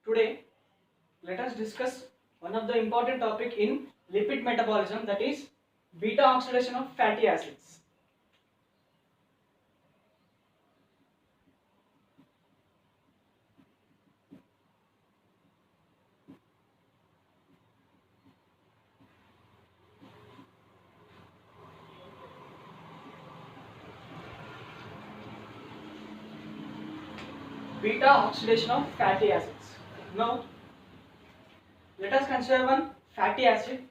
Today, let us discuss one of the important topic in lipid metabolism, that is beta oxidation of fatty acids. Beta oxidation of fatty acids. Now, let us consider one fatty acid.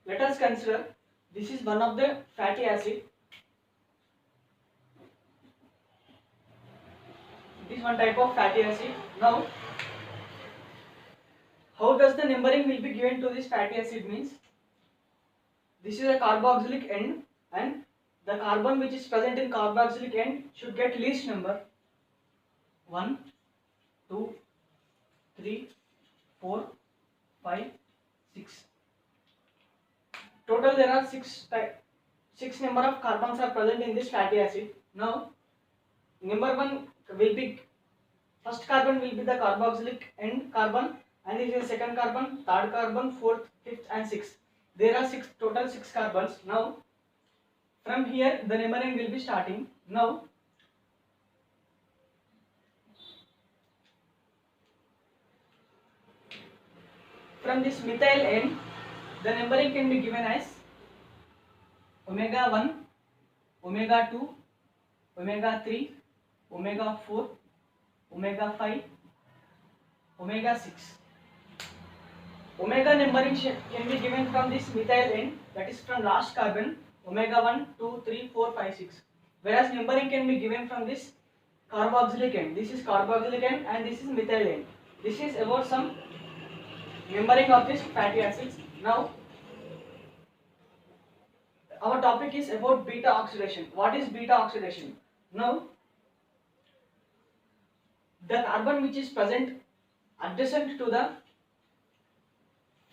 Let us consider this is one of the fatty acid. This is one type of fatty acid. Now, how does the numbering will be given to this fatty acid means? This is a carboxylic end, and the carbon which is present in carboxylic end should get least number 1, 2, 3, 4, 5, 6. Total there are 6 number of carbons are present in this fatty acid. Now, number 1 will be, first carbon will be the carboxylic end carbon, and this is second carbon, third carbon, fourth, fifth and sixth. There are total 6 carbons. Now, from here the numbering will be starting. Now, from this methyl end, the numbering can be given as omega 1, omega 2, omega 3, omega 4, omega 5, omega 6. Omega numbering can be given from this methyl end, that is from last carbon, omega 1, 2, 3, 4, 5, 6. Whereas numbering can be given from this carboxylic end. This is carboxylic end and this is methyl end. This is about some numbering of these fatty acids. Now, our topic is about beta oxidation. What is beta oxidation? Now, the carbon which is present adjacent to the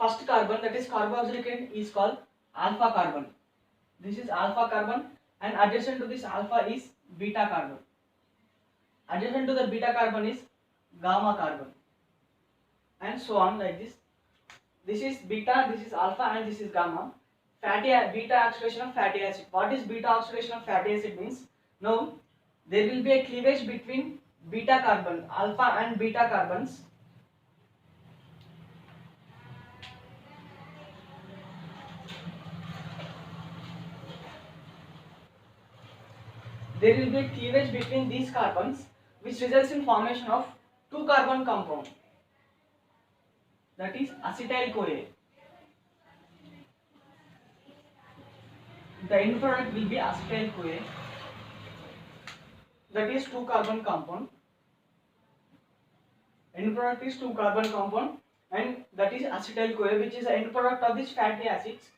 first carbon, that is carboxylic end, is called alpha carbon. This is alpha carbon, and adjacent to this alpha is beta carbon. Adjacent to the beta carbon is gamma carbon, and so on like this. This is beta, this is alpha, and this is gamma. Beta oxidation of fatty acid. What is beta oxidation of fatty acid means? Now, there will be a cleavage between beta carbon, alpha and beta carbons. There will be a cleavage between these carbons, which results in formation of 2 carbon compound, that is acetyl CoA. The end product will be acetyl CoA, that is 2 carbon compound. End product is 2 carbon compound, and that is acetyl CoA, which is the end product of these fatty acids.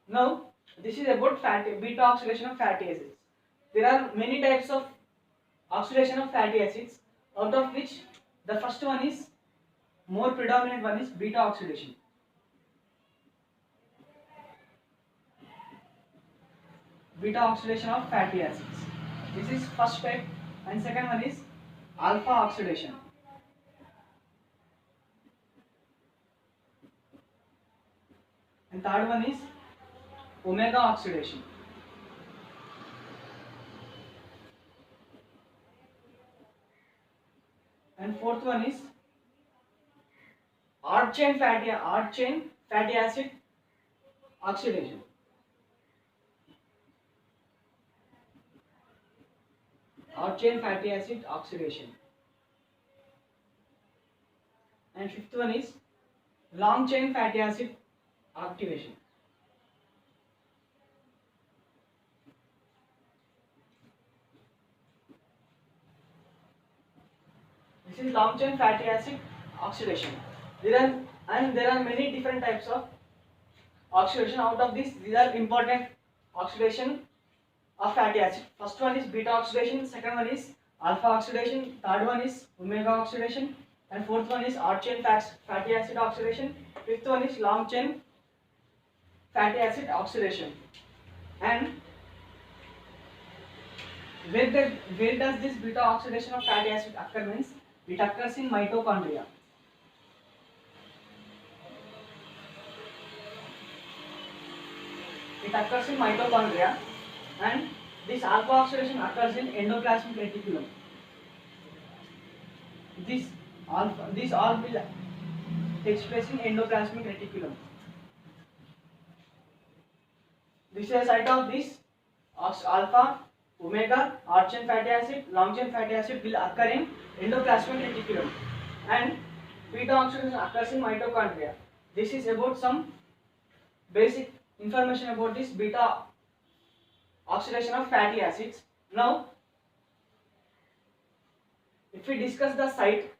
Now, this is about beta oxidation of fatty acids. There are many types of oxidation of fatty acids, out of which the first one is more predominant one is beta oxidation. Beta oxidation of fatty acids. This is first type, and second one is alpha oxidation. And third one is omega oxidation. And fourth one is arch chain fatty acid oxidation. Arch chain fatty acid oxidation. And fifth one is long chain fatty acid activation. This is long chain fatty acid oxidation. There are many different types of oxidation. Out of this, these are important oxidation of fatty acid. First one is beta oxidation, second one is alpha oxidation, third one is omega oxidation, and fourth one is short chain fatty acid oxidation, fifth one is long chain fatty acid oxidation. And where does this beta oxidation of fatty acid occur means it occurs in mitochondria. It occurs in mitochondria, and this alpha oxidation occurs in endoplasmic reticulum. This all will takes place in endoplasmic reticulum. This is a site of this alpha, omega, short chain fatty acid, long chain fatty acid will occur in endoplasmic reticulum, and beta oxidation occurs in mitochondria. This is about some basic information about this beta oxidation of fatty acids. Now, if we discuss the site,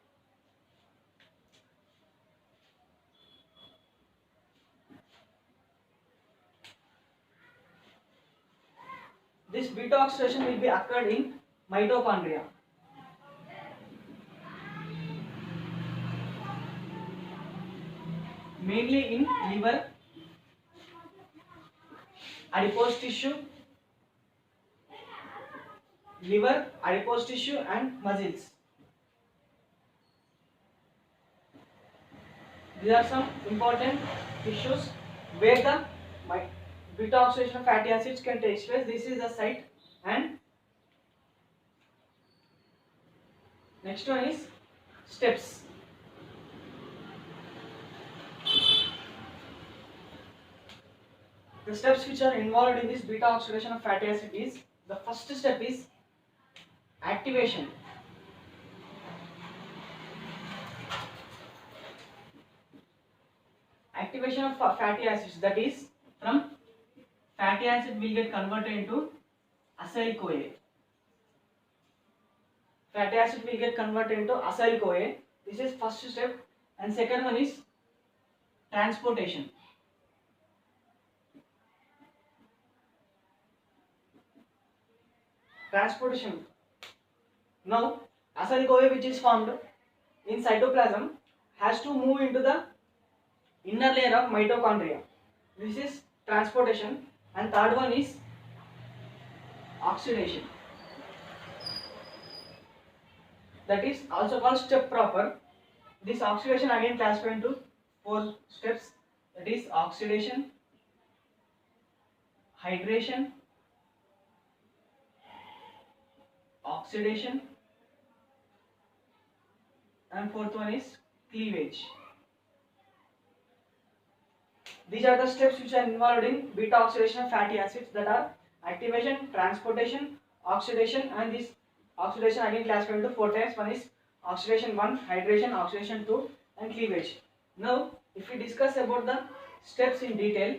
this beta oxidation will be occurred in mitochondria. Mainly in liver, adipose tissue, and muscles. These are some important tissues where the beta oxidation of fatty acids can take place. This is the site. And next one is steps. The steps which are involved in this beta oxidation of fatty acid is, the first step is activation. Activation of fatty acids, that is, from fatty acid will get converted into acyl CoA. Fatty acid will get converted into acyl CoA. This is first step. And second one is transportation. Transportation. Now, acyl CoA which is formed in cytoplasm has to move into the inner layer of mitochondria. This is transportation. And third one is oxidation. That is also called step proper. This oxidation again classified into 4 steps. That is oxidation, hydration, oxidation, and fourth one is cleavage. These are the steps which are involved in beta oxidation of fatty acids, that are activation, transportation, oxidation, and this oxidation again classified into 4 types. One is oxidation 1, hydration, oxidation 2, and cleavage. Now, if we discuss about the steps in detail,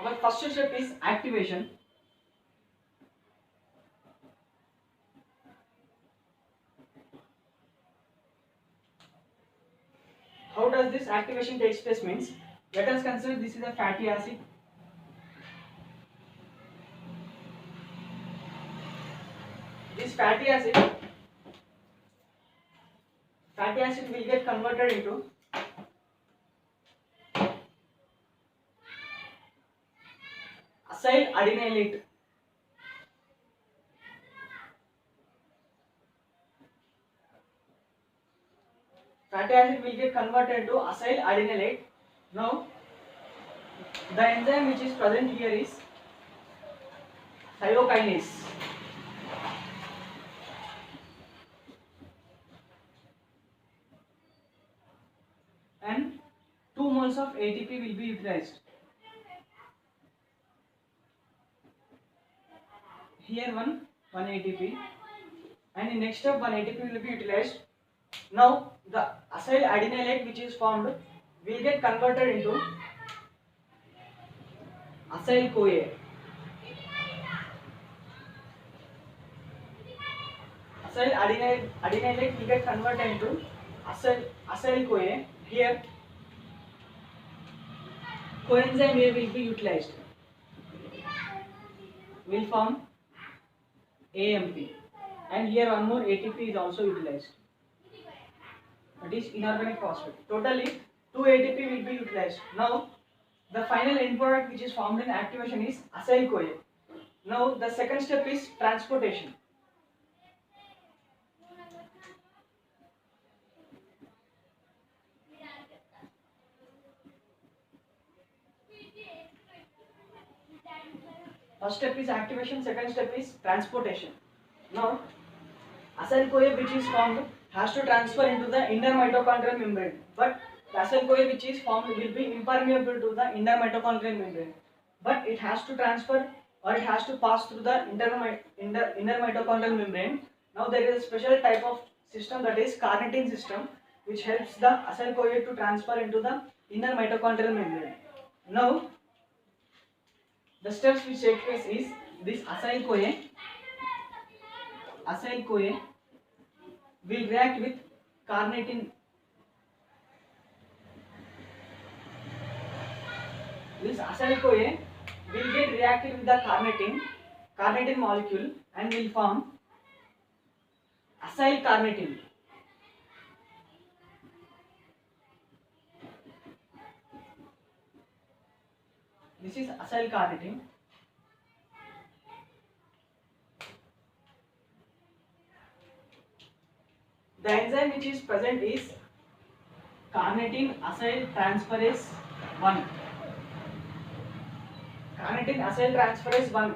our first step is activation. How does this activation takes place means, let us consider this is a fatty acid. This fatty acid will get converted into acyl adenylate. Fatty acid will get converted into acyl adenylate. Now, the enzyme which is present here is thiokinase. And 2 moles of ATP will be utilized. Here one ATP, and in next step 1 ATP will be utilized. Now the acyl adenylate which is formed will get converted into acyl CoA. Acyl adenylate will get converted into acyl CoA. Here coenzyme A will be utilized, will form AMP, and here one more ATP is also utilized, that is inorganic phosphate. Totally 2 ATP will be utilized. Now the final end product which is formed in activation is acyl CoA. Now the second step is transportation. First step is activation, second step is transportation. Now acyl CoA which is formed has to transfer into the inner mitochondrial membrane, but the acyl CoA which is formed will be impermeable to the inner mitochondrial membrane, but it has to transfer or it has to pass through the inner mitochondrial membrane. Now there is a special type of system, that is carnitine system, which helps the acyl CoA to transfer into the inner mitochondrial membrane. Now the steps which take place is this acyl CoA will react with carnitine. This acyl CoA will get reacted with the carnitine molecule and will form acyl carnitine. This is acyl carnitine. The enzyme which is present is carnitine acyl transferase 1. Carnitine acyl transferase 1.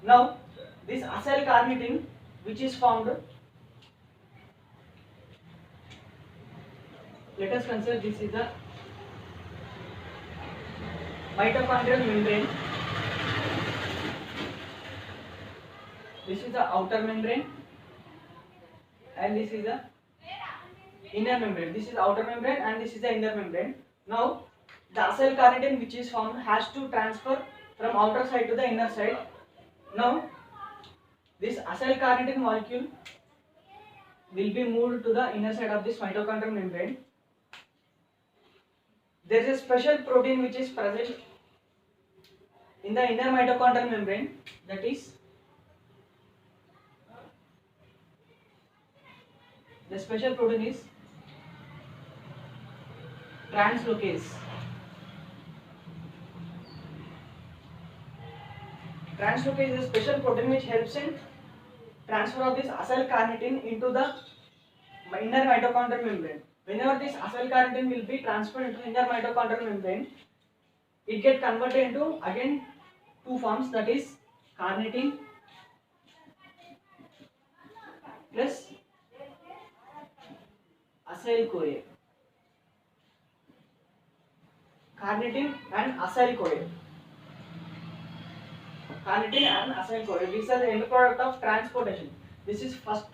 Now this acyl carnitine which is formed, let us consider this is the mitochondrial membrane. This is the outer membrane and this is the inner membrane. This is outer membrane and this is the inner membrane. Now the acyl carnitine which is formed has to transfer from outer side to the inner side. Now this acyl carnitine molecule will be moved to the inner side of this mitochondrial membrane. There is a special protein which is present in the inner mitochondrial membrane, that is the special protein is translocase. Translocase is a special protein which helps in transfer of this acyl carnitine into the inner mitochondrial membrane. Whenever this acyl carnitine will be transferred into the inner mitochondrial membrane, it get converted into again two forms, that is carnitine plus acyl CoA. Carnitine and acyl CoA. Carnitine and acyl CoA. These are the end product of transportation. This is first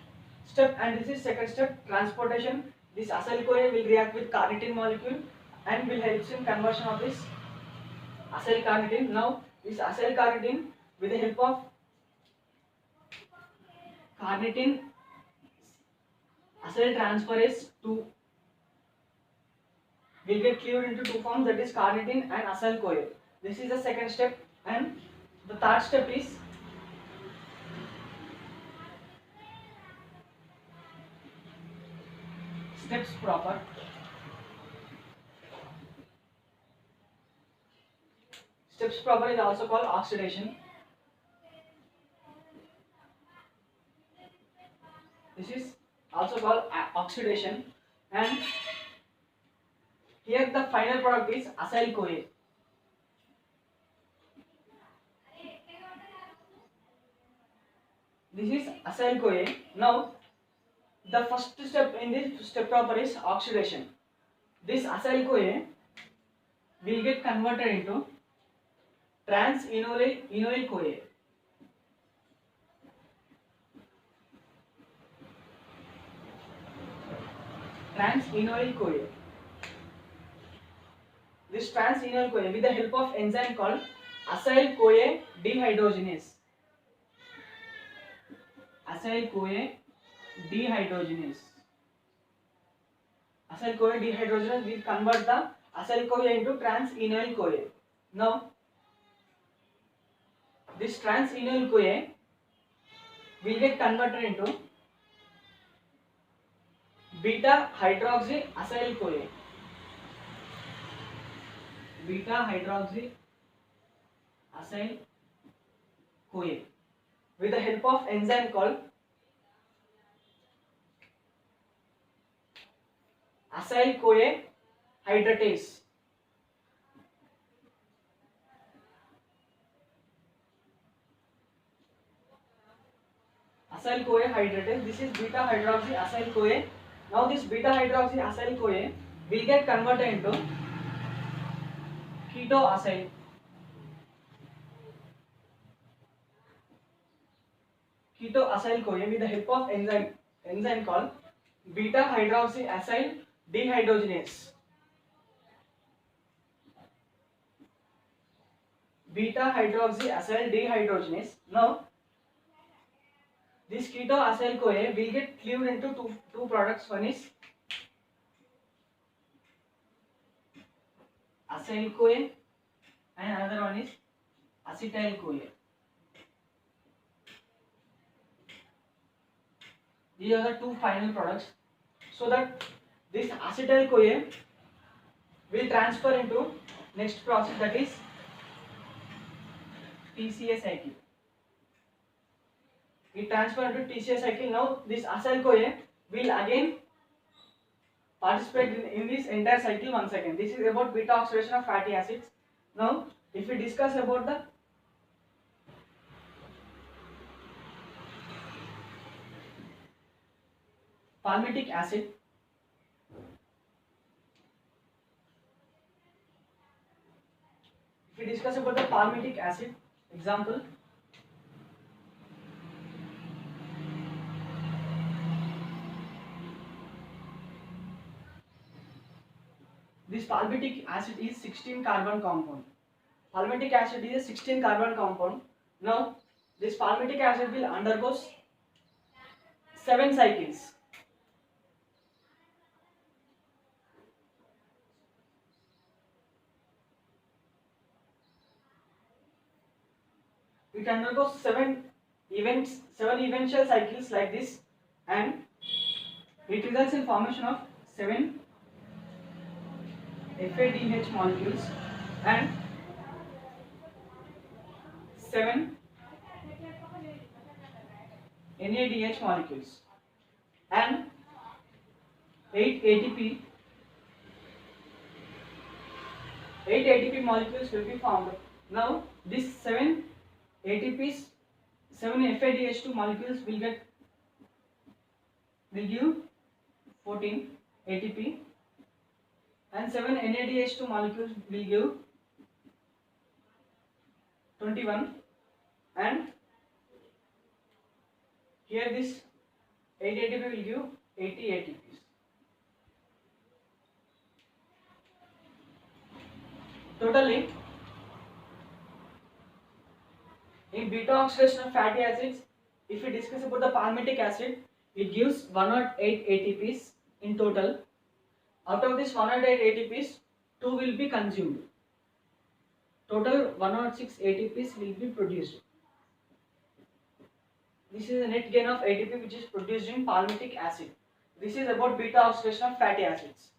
step and this is second step, transportation. This acyl CoA will react with carnitine molecule and will help in conversion of this acyl carnitine. Now this acyl carnitine with the help of carnitine acyl transferase 2 will get cleaved into two forms, that is carnitine and acyl CoA. This is the second step, and the third step is steps proper. Steps proper is also called oxidation. This is also called oxidation, and here the final product is acyl CoA. This is acyl CoA. Now the first step in this step proper is oxidation. This acyl CoA will get converted into trans-enoyl CoA. trans-enoyl CoA. This trans-enoyl CoA with the help of enzyme called acyl CoA dehydrogenase. Acyl CoA dehydrogenase. Acyl CoA dehydrogenase will convert the acyl CoA into trans-enoyl CoA. Now, this trans-enoyl CoA will get converted into beta hydroxy acyl CoA. Beta hydroxy acyl CoA with the help of enzyme called acyl CoA hydratase. Acyl CoA hydratase. This is beta hydroxy acyl CoA. Now this beta hydroxy acyl CoA will get converted into ketoacyl. Ketoacyl CoA with the help of enzyme called beta hydroxy acyl dehydrogenase. Beta hydroxy acyl dehydrogenase. Now this ketoacyl CoA will get cleaved into two products. One is acyl CoA and another one is acetyl CoA. These are the two final products. So that this acetyl CoA will transfer into next process, that is TCA cycle. It transfer into TCA cycle. Now this acyl CoA will again participate in this entire cycle once again. This is about beta oxidation of fatty acids. Now if we discuss about the palmitic acid, if we discuss about the palmitic acid, example, this palmitic acid is 16 carbon compound. Palmitic acid is a 16 carbon compound. Now this palmitic acid will undergo 7 cycles. It undergoes 7 eventual cycles like this, and it results in formation of 7 FADH molecules and 7 NADH molecules and 8 ATP. 8 ATP molecules will be formed. Now this 7 ATPs, 7 FADH2 molecules will give 14 ATP, and 7 NADH2 molecules will give 21, and here this 8 ATP will give 80 ATPs. Totally, in beta oxidation of fatty acids, if we discuss about the palmitic acid, it gives 108 ATPs in total. Out of this 108 ATPs, 2 will be consumed. Total 106 ATPs will be produced. This is the net gain of ATP which is produced in palmitic acid. This is about beta oxidation of fatty acids.